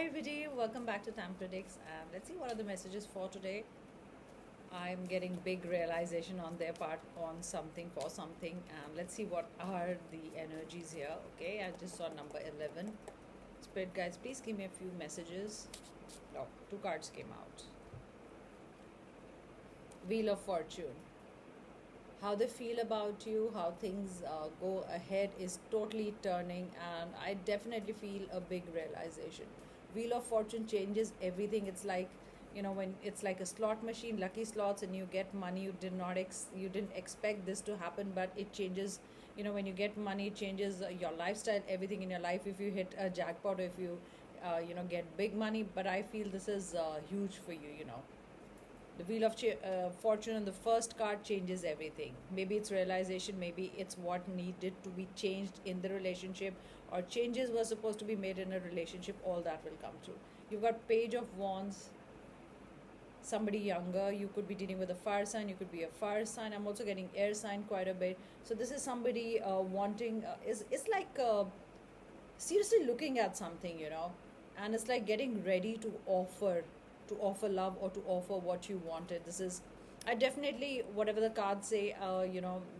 Hi everybody, welcome back to Tam Predicts, and let's see what are the messages for today. I'm getting big realization on their part on something for something, and let's see what are the energies here. Okay, I just saw number 11. Spirit guides, please give me a few messages. Oh, two cards came out. Wheel of Fortune. How they feel about you, how things go ahead is totally turning, and I definitely feel a big realization. Wheel of Fortune changes everything. It's like, when it's like a slot machine, lucky slots, and you get money. You didn't expect this to happen, but it changes. When you get money, it changes your lifestyle, everything in your life. If you hit a jackpot, or if you get big money, but I feel this is huge for you. The Wheel of Fortune on the first card changes everything. Maybe it's realization, maybe it's what needed to be changed in the relationship, or changes were supposed to be made in a relationship. All that will come through. You've got Page of Wands, somebody younger. You could be dealing with a fire sign, you could be a fire sign. I'm also getting air sign quite a bit. So this is somebody wanting, it's like seriously looking at something. And it's like getting ready to offer love, or to offer what you wanted. This is, I definitely, whatever the cards say,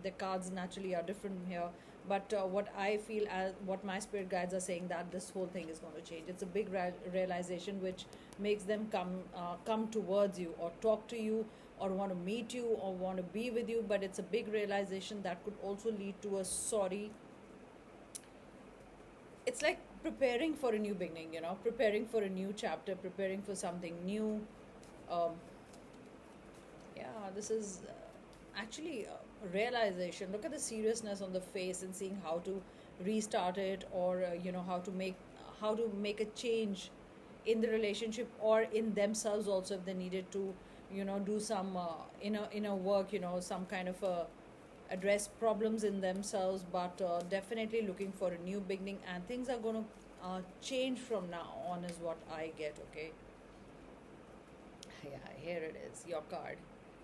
the cards naturally are different here, but what I feel, as what my spirit guides are saying, that this whole thing is going to change. It's a big realization which makes them come towards you, or talk to you, or want to meet you, or want to be with you. But it's a big realization that could also lead to a sorry. It's like preparing for a new beginning, preparing for a new chapter, preparing for something new. um, yeah, this is actually a realization. Look at the seriousness on the face, and seeing how to restart it, or how to make a change in the relationship, or in themselves also, if they needed to do some inner work, some kind of a address problems in themselves. But definitely looking for a new beginning, and things are going to change from now on, is what I get. Okay, yeah, here it is, your card.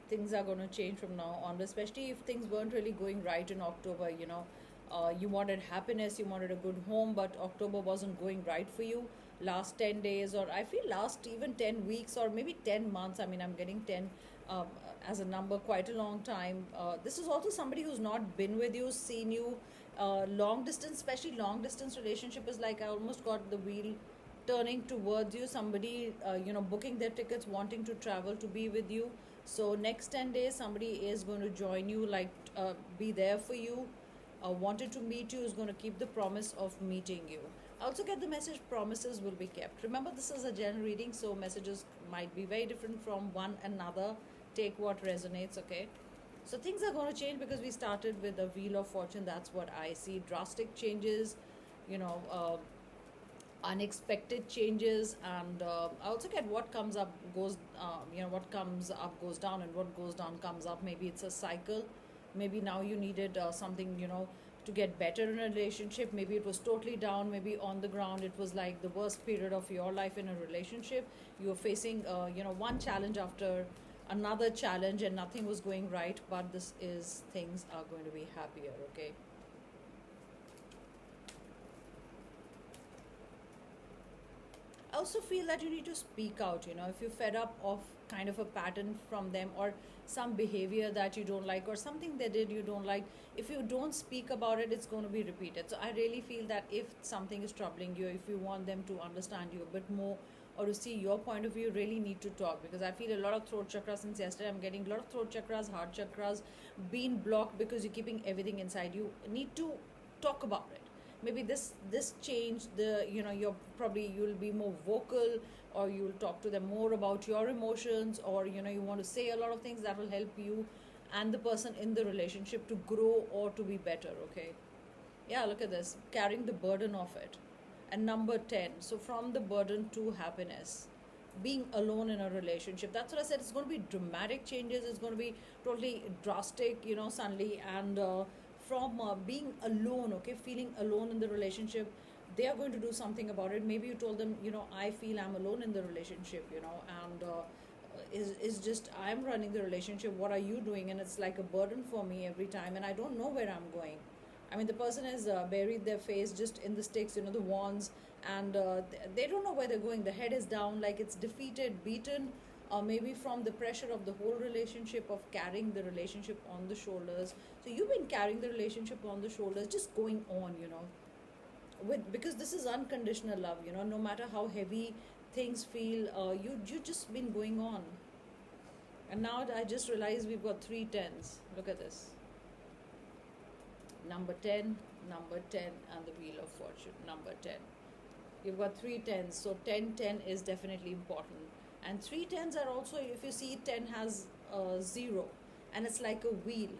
Things are going to change from now on, especially if things weren't really going right in October. You wanted happiness, you wanted a good home, but October wasn't going right for you. Last 10 days, or I feel last even 10 weeks, or maybe 10 months. I mean, I'm getting 10 um, as a number, quite a long time. This is also somebody who's not been with you, seen you. Long distance, especially long distance relationship, is like, I almost got the wheel turning towards you. Somebody booking their tickets, wanting to travel to be with you. So next 10 days, somebody is going to join you, like be there for you, wanted to meet you, is going to keep the promise of meeting you. I also get the message, promises will be kept. Remember, this is a general reading, so messages might be very different from one another. Take what resonates. Okay, so things are going to change, because we started with the Wheel of Fortune. That's what I see. Drastic changes, you know unexpected changes. And I also get what comes up goes what comes up goes down, and what goes down comes up. Maybe it's a cycle. Maybe now you needed something, to get better in a relationship. Maybe it was totally down, maybe on the ground. It was like the worst period of your life in a relationship. You were facing one challenge after another challenge, and nothing was going right. But this is, things are going to be happier. Okay, I also feel that you need to speak out. If you're fed up of kind of a pattern from them, or some behavior that you don't like, or something they did you don't like, if you don't speak about it, it's going to be repeated. So I really feel that if something is troubling you, if you want them to understand you a bit more, or to see your point of view, you really need to talk. Because I feel a lot of throat chakras, since yesterday I'm getting a lot of throat chakras, heart chakras being blocked, because you're keeping everything inside. You need to talk about it. Maybe this change, you're probably, you'll be more vocal, or you'll talk to them more about your emotions, or you want to say a lot of things that will help you and the person in the relationship to grow, or to be better. Okay, yeah, look at this, carrying the burden of it. And number 10, so from the burden to happiness, being alone in a relationship. That's what I said. It's going to be dramatic changes. It's going to be totally drastic, suddenly. And from being alone, okay, feeling alone in the relationship, they are going to do something about it. Maybe you told them, I feel I'm alone in the relationship, and is just, I'm running the relationship. What are you doing? And it's like a burden for me every time, and I don't know where I'm going. I mean, the person has buried their face just in the sticks, the wands, and they don't know where they're going. The head is down, like it's defeated, beaten, or maybe from the pressure of the whole relationship, of carrying the relationship on the shoulders. So you've been carrying the relationship on the shoulders, just going on, with, because this is unconditional love, no matter how heavy things feel, you just been going on. And now I just realized we've got three tens. Look at this. Number 10, number 10, and the Wheel of Fortune, number 10. You've got three tens, so 10, 10 is definitely important. And three tens are also, if you see, 10 has a 0, and it's like a wheel.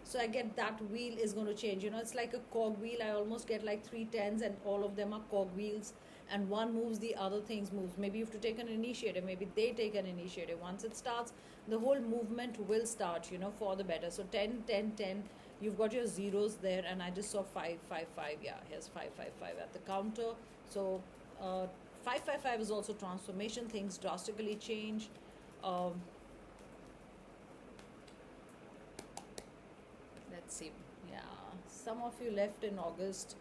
So I get that wheel is going to change. It's like a cog wheel. I almost get like three tens, and all of them are cog wheels. And one moves, the other things moves. Maybe you have to take an initiative. Maybe they take an initiative. Once it starts, the whole movement will start, for the better. So 10, 10, 10. You've got your zeros there, and I just saw 5, 5, 5. Yeah, here's 5, 5, 5 at the counter. So 5, 5, 5 is also transformation. Things drastically change. Let's see. Yeah, some of you left in August.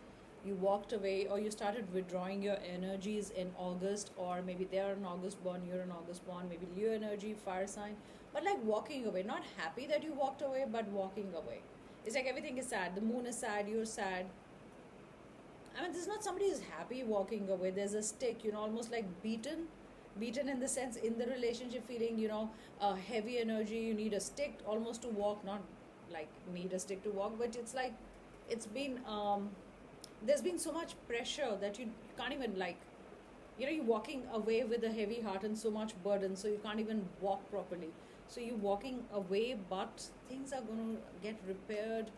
You walked away, or you started withdrawing your energies in August, or maybe they're an August born, you're an August born, maybe Leo energy, fire sign, but like walking away. Not happy that you walked away, but walking away. It's like everything is sad. The moon is sad, you're sad. I mean, this is not somebody who's happy walking away. There's a stick, almost like beaten in the sense, in the relationship, feeling, heavy energy. You need a stick almost to walk, not like need a stick to walk, but it's like it's been there's been so much pressure that you can't even, like, you're walking away with a heavy heart and so much burden, so you can't even walk properly. So you're walking away, but things are going to get repaired.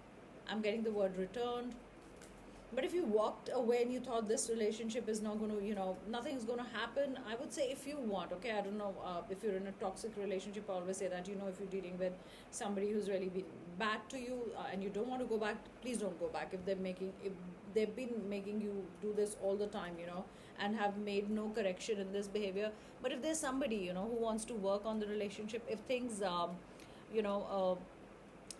I'm getting the word returned. But if you walked away and you thought this relationship is not going to, nothing is going to happen, I would say, if you want, okay, I don't know, if you're in a toxic relationship, I always say that, if you're dealing with somebody who's really been bad to you, and you don't want to go back, please don't go back. If they've been making you do this all the time, and have made no correction in this behavior. But if there's somebody, who wants to work on the relationship, if things,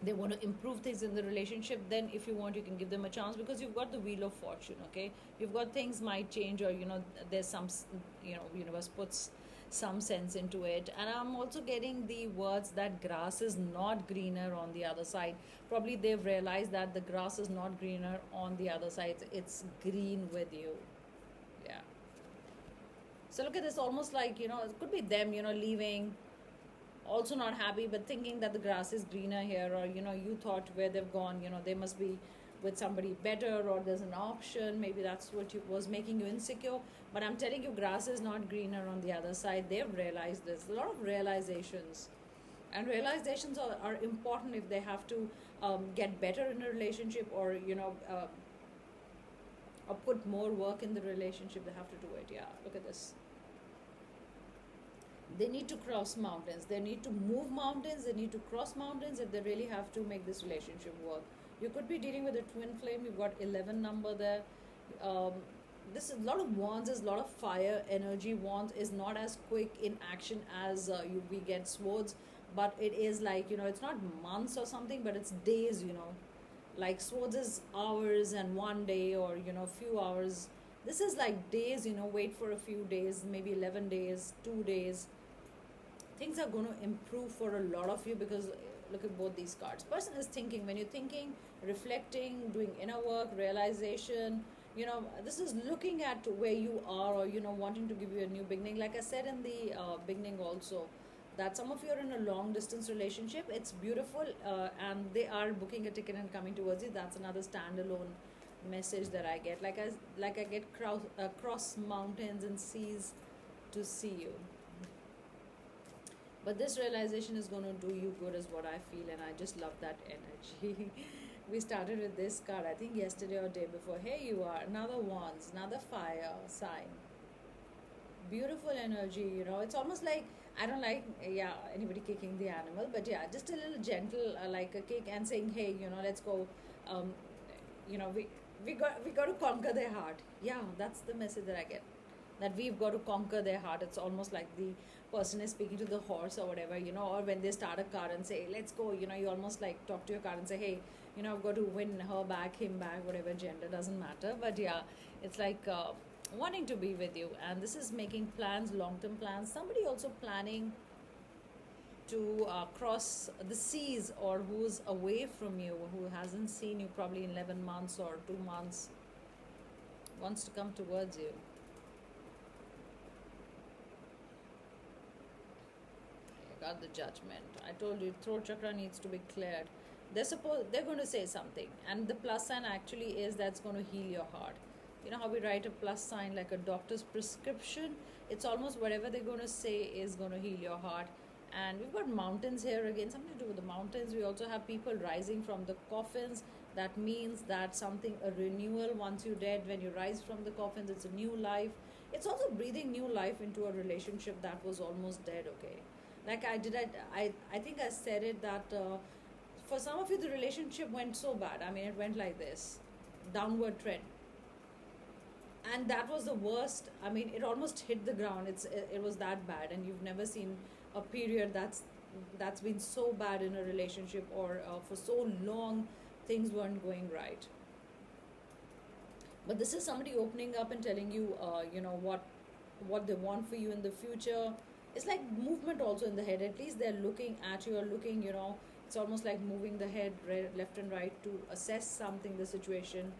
they want to improve things in the relationship, then if you want, you can give them a chance, because you've got the Wheel of Fortune. Okay, you've got things might change, or there's some, universe puts some sense into it. And I'm also getting the words that grass is not greener on the other side. Probably they've realized that the grass is not greener on the other side, it's green with you. Yeah, so look at this, almost like, it could be them, leaving, also not happy, but thinking that the grass is greener here, or you thought where they've gone, they must be with somebody better, or there's an option. Maybe that's what was making you insecure. But I'm telling you, grass is not greener on the other side. They've realized this. A lot of realizations, and realizations are important if they have to get better in a relationship, or or put more work in the relationship. They have to do it. Yeah, look at this. They need to cross mountains, they need to move mountains, they need to cross mountains if they really have to make this relationship work. You could be dealing with a twin flame. You've got 11 number there. This is a lot of wands, is a lot of fire energy. Wands is not as quick in action as we get swords, but it is like, it's not months or something, but it's days. Like swords is hours and one day, or few hours. This is like days. Wait for a few days, maybe 11 days, 2 days. Things are going to improve for a lot of you, because look at both these cards. Person is thinking. When you're thinking, reflecting, doing inner work, realization, this is looking at where you are, or wanting to give you a new beginning. Like I said in the beginning also, that some of you are in a long distance relationship. It's beautiful, and they are booking a ticket and coming towards you. That's another standalone message that I get. Like I get cross mountains and seas to see you. But this realization is going to do you good, is what I feel, and I just love that energy. We started with this card, I think yesterday or day before. Here you are, another wands, another fire sign. Beautiful energy, it's almost like, I don't like, anybody kicking the animal, but just a little gentle, like a kick, and saying, hey, let's go. We got to conquer their heart. Yeah, that's the message that I get. That we've got to conquer their heart. It's almost like the person is speaking to the horse or whatever, or when they start a car and say, let's go, you almost like talk to your car and say, hey, I've got to win her back, him back, whatever gender, doesn't matter. But it's like wanting to be with you, and this is making plans, long term plans. Somebody also planning to cross the seas, or who's away from you, who hasn't seen you probably in 11 months or 2 months, wants to come towards you. I got the Judgment. I told you, throat chakra needs to be cleared. They're going to say something, and the plus sign actually is that's going to heal your heart. You know how we write a plus sign like a doctor's prescription? It's almost whatever they're going to say is going to heal your heart. And we've got mountains here again, something to do with the mountains. We also have people rising from the coffins. That means that something, a renewal. Once you're dead, when you rise from the coffins, it's a new life. It's also breathing new life into a relationship that was almost dead. Okay, like I think I said it that for some of you the relationship went so bad. I mean, it went like this, downward trend, and that was the worst. I mean, it almost hit the ground. It was that bad, and you've never seen a period that's been so bad in a relationship, or for so long things weren't going right. But this is somebody opening up and telling you, what they want for you in the future. It's like movement also in the head. At least they're looking at you, or looking, it's almost like moving the head left and right to assess something, the situation.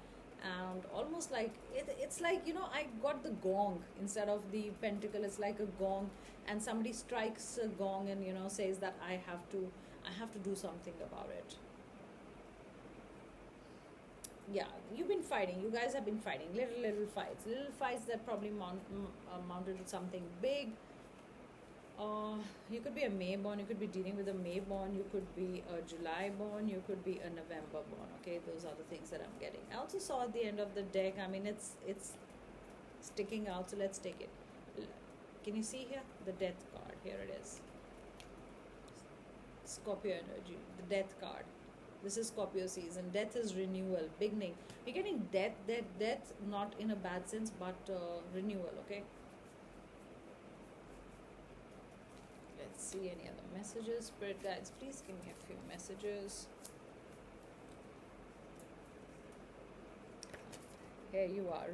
And almost like it's like, I got the gong instead of the pentacle. It's like a gong, and somebody strikes a gong and says that I have to do something about it. Yeah, you've been fighting. You guys have been fighting little fights that probably mounted to something big. You could be a May born, you could be dealing with a May born, you could be a July born, you could be a November born. Okay, those are the things that I'm getting. I also saw at the end of the deck, I mean, it's sticking out, so let's take it. Can you see here? The Death card. Here it is. Scorpio energy, the Death card. This is Scorpio season. Death is renewal, beginning. We're getting death, not in a bad sense, but renewal, okay? Let's see any other messages. Spirit guides, please give me a few messages. Here you are.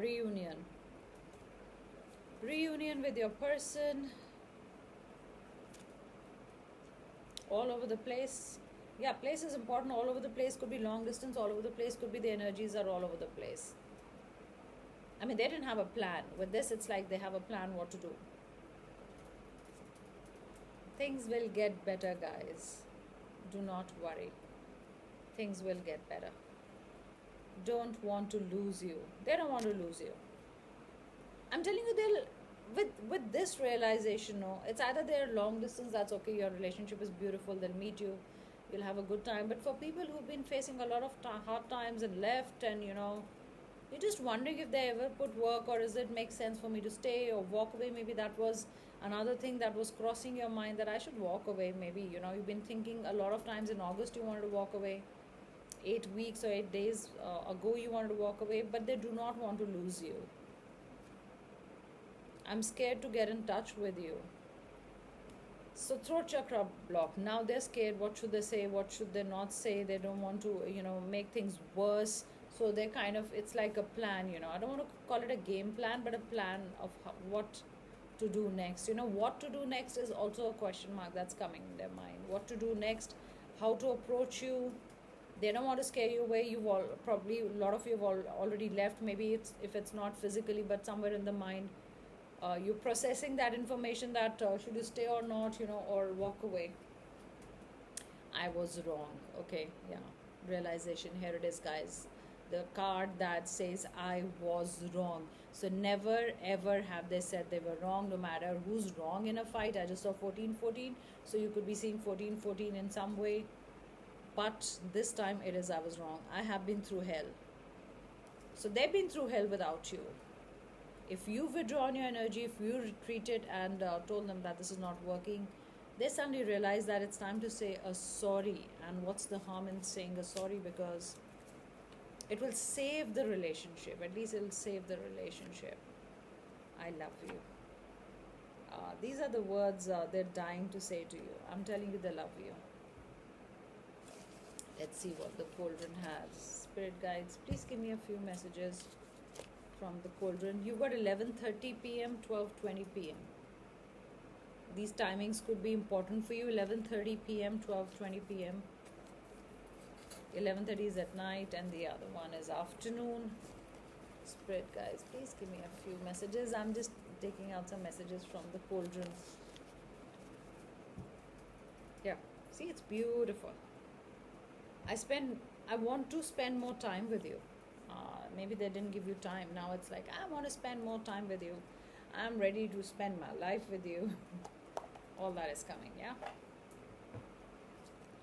Reunion with your person. All over the place. Yeah, place is important. All over the place. Could be long distance. All over the place. Could be the energies are all over the place. I mean, they didn't have a plan. With this, it's like they have a plan what to do. Things will get better, guys. Do not worry. Things will get better. Don't want to lose you. They don't want to lose you. I'm telling you, with this realization, no, it's either they're long distance, that's okay, your relationship is beautiful, they'll meet you, you'll have a good time. But for people who've been facing a lot of hard times and left, and you're just wondering if they ever put work, or does it make sense for me to stay or walk away. Maybe that was another thing that was crossing your mind, that I should walk away. Maybe you've been thinking a lot of times. In August you wanted to walk away, 8 weeks or 8 days ago you wanted to walk away, but they do not want to lose you. I'm scared to get in touch with you. So throat chakra block. Now they're scared. What should they say? What should they not say? They don't want to, make things worse. So they're kind of, it's like a plan, I don't want to call it a game plan, but a plan of what to do next. What to do next is also a question mark that's coming in their mind. What to do next, how to approach you. They don't want to scare you away. Probably a lot of you have already left. Maybe if it's not physically, but somewhere in the mind. You're processing that information that should you stay or not, or walk away. I was wrong. Okay, yeah. Realization. Here it is, guys. The card that says I was wrong. So never ever have they said they were wrong, no matter who's wrong in a fight. I just saw 14-14. So you could be seeing 14-14 in some way. But this time it is I was wrong. I have been through hell. So they've been through hell without you. If you've withdrawn your energy, if you retreated and told them that this is not working, they suddenly realize that it's time to say a sorry. And what's the harm in saying a sorry? Because it will save the relationship. At least it will save the relationship. I love you. These are the words they're dying to say to you. I'm telling you, they love you. Let's see what the cauldron has. Spirit guides, please give me a few messages from the cauldron. You've got 11:30 p.m., 12:20 p.m. These timings could be important for you. 11:30 p.m., 12:20 p.m. 11:30 is at night, and the other one is afternoon. Spirit guys, please give me a few messages. I'm just taking out some messages from the cauldron. Yeah, see, it's beautiful. I want to spend more time with you. Maybe they didn't give you time. Now it's like, I want to spend more time with you. I'm ready to spend my life with you. All that is coming, yeah?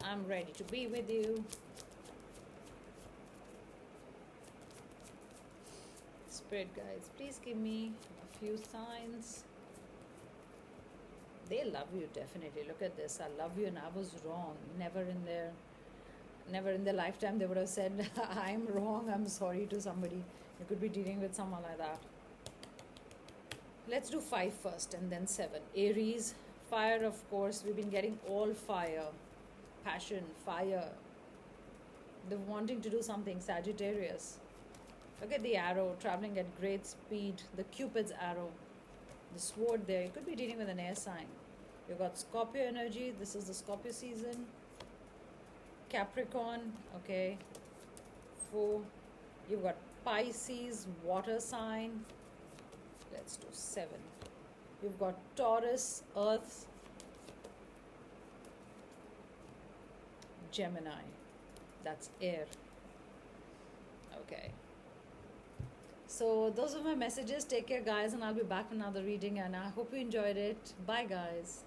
I'm ready to be with you. Spirit guides, please give me a few signs. They love you, definitely. Look at this. I love you and I was wrong. Never in their lifetime they would have said, I'm wrong, I'm sorry to somebody. You could be dealing with someone like that. Let's do 5 first and then 7. Aries, fire, of course. We've been getting all fire. Passion, fire. They're wanting to do something. Sagittarius. Look at the arrow, traveling at great speed. The Cupid's arrow. The sword there. You could be dealing with an air sign. You've got Scorpio energy. This is the Scorpio season. Capricorn, okay. 4. You've got Pisces, water sign. Let's do 7. You've got Taurus, earth. Gemini, that's air. Okay. So those are my messages. Take care, guys, and I'll be back for another reading, and I hope you enjoyed it. Bye, guys.